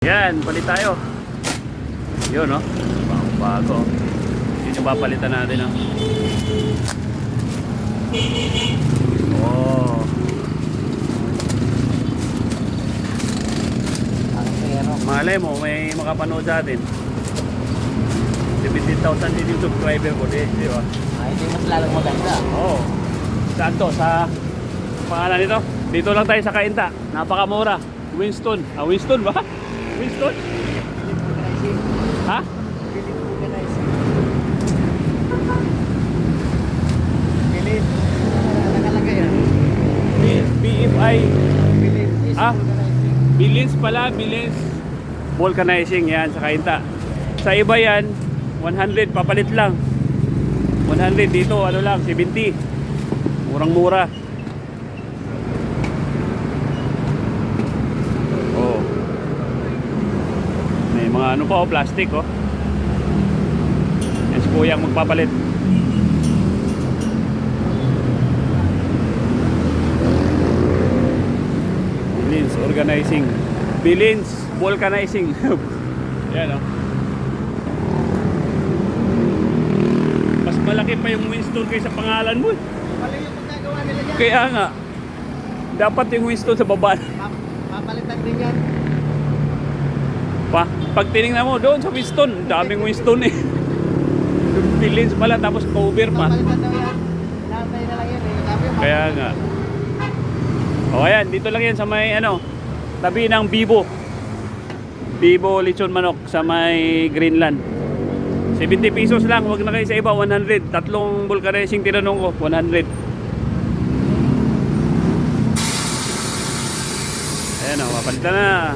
Yan, palit tayo. Yun, no? Bago. Yun yung papalitan natin, no? Oh. Malay mo, may makapanood sa atin. 17,000 din yung subscriber ko, di ba? Hindi mas lalong maganda. Oo. Saan to? Sa pangalan nito? Dito lang tayo sa Cainta. Napakamura. Winston. Winston ba? Winston? Ha? Bilid. Nakalagay yan. BFI. Bilid is Ah? organizing. Bilins pala, Bilins. Vulcanizing yan sa Cainta. Sa iba yan, 100 papalit lang. 100 dito, ano lang, 70. Murang-mura. Oh. May mga ano pa, plastic, oh. Yan si Kuyang magpapalit. Bilins organizing. Bilins vulcanizing. Yan, oh. Mas malaki pa yung Winston kaysa pangalan mo. Mali yung pagkagawa nila dyan. Kaya nga, dapat yung Winston sa baba. Papalitan din yan. Pag tinignan mo doon sa Winston, daming Winston eh. Yung Bilins pala, tapos cover pa. Papalitan daw yan. Inaantay na lang yan eh. Sabi yung Kaya nga. O ayan, dito lang yan sa may ano, tabi ng Bibo. Bibo lechon manok sa may Greenland. 70 pesos lang, wag na kayo sa iba, 100. Tatlong vulcanizing tinanong ko, 100. Ayan o, mapalitan na.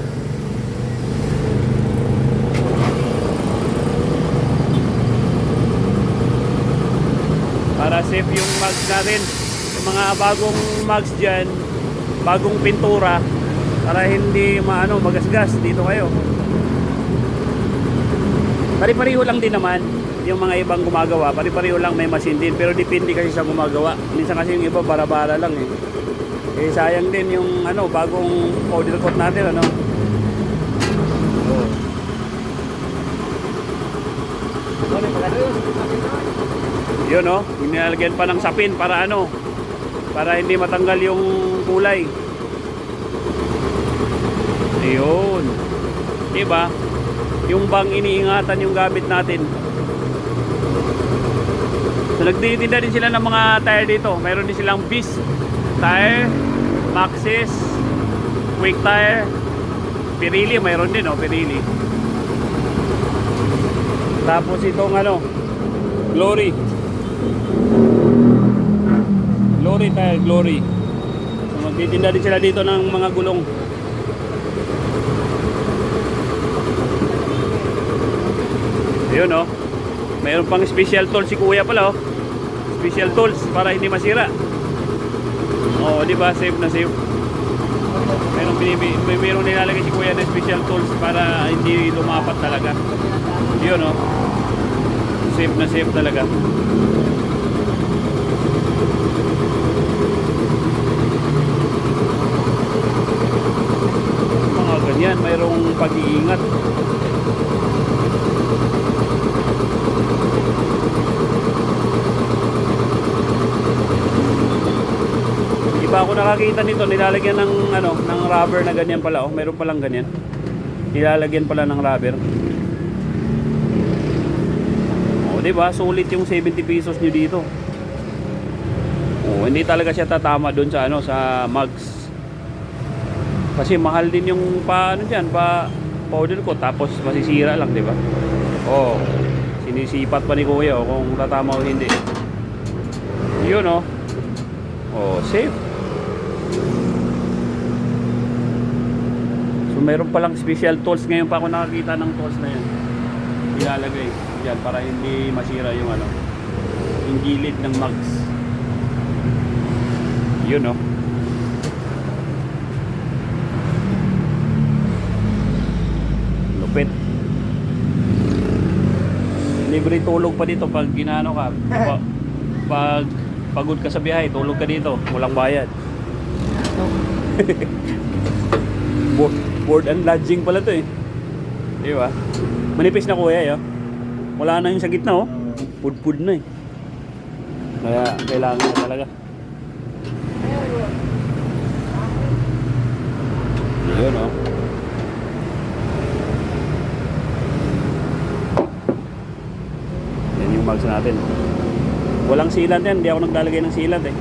Para safe yung mugs natin. Yung mga bagong mugs dyan, bagong pintura, para hindi magasgas dito kayo. Pari-pariho lang din naman yung mga ibang gumagawa, pari-pariho lang, may machine din, pero depende kasi sa gumagawa. Minsan kasi yung iba bara-bara lang eh. Eh sayang din yung bagong powder coat natin, ano. Oh. Sorry, magano yun. Yun, oh, nilalagyan pa ng sapin para para hindi matanggal yung kulay. Ayun. Diba? Yung bang iniingatan yung gamit natin. So nagtitinda din sila ng mga tire dito. Mayroon din silang Beast tire, Maxxis, Quick tire, Pirelli, mayroon din, oh, Pirelli. Tapos itong Glory. Glory tire, Glory. So magtitinda din sila dito ng mga gulong. Ayun, oh. Mayroon pang special tools si Kuya pala, oh. Special tools para hindi masira. Oh, di ba? Safe na safe. Mayroon nilalagay si Kuya na special tools para hindi lumapat talaga. Yun, oh. Safe na safe talaga. Mga ganyan, mayroong pag-iingat. Hindi pa ako nakakita nito, nilalagyan ng ng rubber na ganyan pala, oh. Mayroon palang ganyan. Nilalagyan pala ng rubber. Oh, di ba? Sulit yung 70 pesos niyo dito. Oh, hindi talaga siya tatama doon sa sa mugs. Kasi mahal din yung powder ko, tapos masisira lang, di ba? Oh, sinisipat pa ni Kuya, oh, kung tatama o hindi. Yun, oh. Oh, safe. So mayroon palang special tools. Ngayon pa ako nakakita ng tools na yan. Ilalagay yan para hindi masira yung yung gilid ng mugs. Yun, oh. Lupit. Libre tulog pa dito pag ginano ka. Pag pagod ka sa biyahe, tulog ka dito, walang bayad. Board and lodging pala to eh. Di ba? Manipis na kuya, yo. Wala na yung sa gitna, oh. Pud-pud na eh. Kaya kailangan na talaga. Yun, oh. Yan yung mags natin. Walang sealant yan. Hindi ako naglalagay ng sealant eh.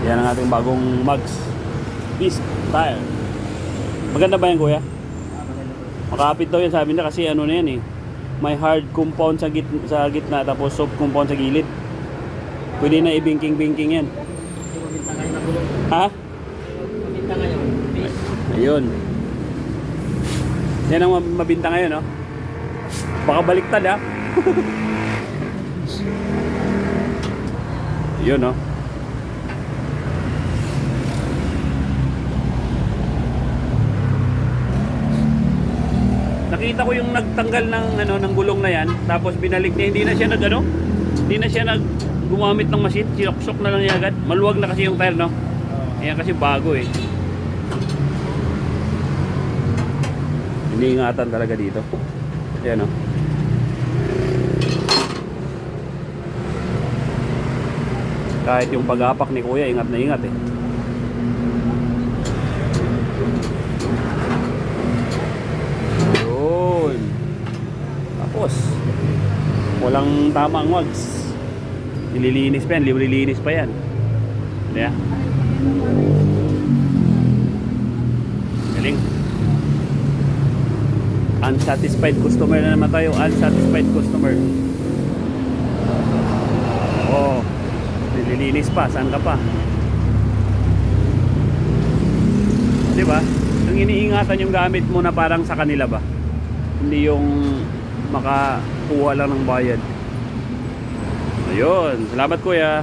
Yan ang ating bagong mags. Beast tire. Maganda ba yan, kuya? Makapit daw yan, sabi niya, kasi ano na yan eh. May hard compound sa gitna tapos soft compound sa gilid. Pwede na i-binking-binking yan. Mabinta kayo na gulong. Ha? Mabinta kayo. Please. Ayun. Yan ang mabinta ngayon, no? Baka baliktad, ha? Yun, no? Nakita ko yung nagtanggal ng ano ng gulong na yan, tapos binalik niya, hindi na siya hindi na siya gumamit ng machine, sinuksok na lang niya agad. Maluwag na kasi yung tire, no? Ayan kasi bago eh. Iniingatan talaga dito. Ayan, no? Kahit yung pag-apak ni kuya, ingat na ingat eh. Yun. Tapos walang tamang wags. Nililinis pa yan, linis pa yan. Yeah. Galing. Unsatisfied customer na naman tayo. Unsatisfied customer. Oh, nililinis pa. Saan ka pa? Diba? Yung iniingatan yung gamit mo na parang sa kanila ba? Hindi yung makakuha lang ng bayad. Ayun. Salamat kuya.